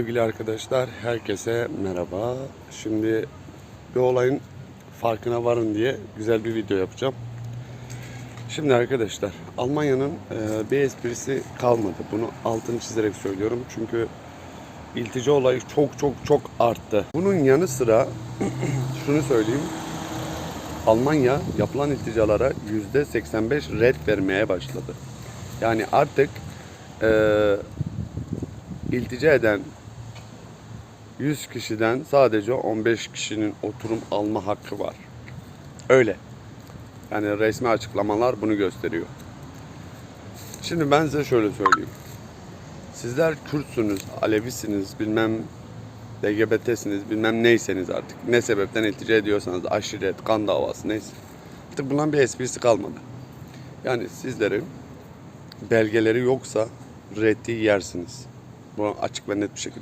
Sevgili arkadaşlar, herkese merhaba. Şimdi bir olayın farkına varın diye güzel bir video yapacağım. Şimdi arkadaşlar, Almanya'nın bir esprisi kalmadı. Bunu altını çizerek söylüyorum. Çünkü iltica olayı çok arttı. Bunun yanı sıra şunu söyleyeyim. Almanya yapılan ilticalara %85 red vermeye başladı. Yani artık iltica eden 100 kişiden sadece 15 kişinin oturum alma hakkı var. Öyle. Yani resmi açıklamalar bunu gösteriyor. Şimdi ben size şöyle söyleyeyim. Sizler Kürtsünüz, Alevisiniz, bilmem LGBT'siniz, bilmem neyseniz artık. Ne sebepten iltica ediyorsanız, aşiret, kan davası neyse. Artık bundan bir esprisi kalmadı. Yani sizlerin belgeleri yoksa reddi yersiniz. Bunu açık ve net bir şekilde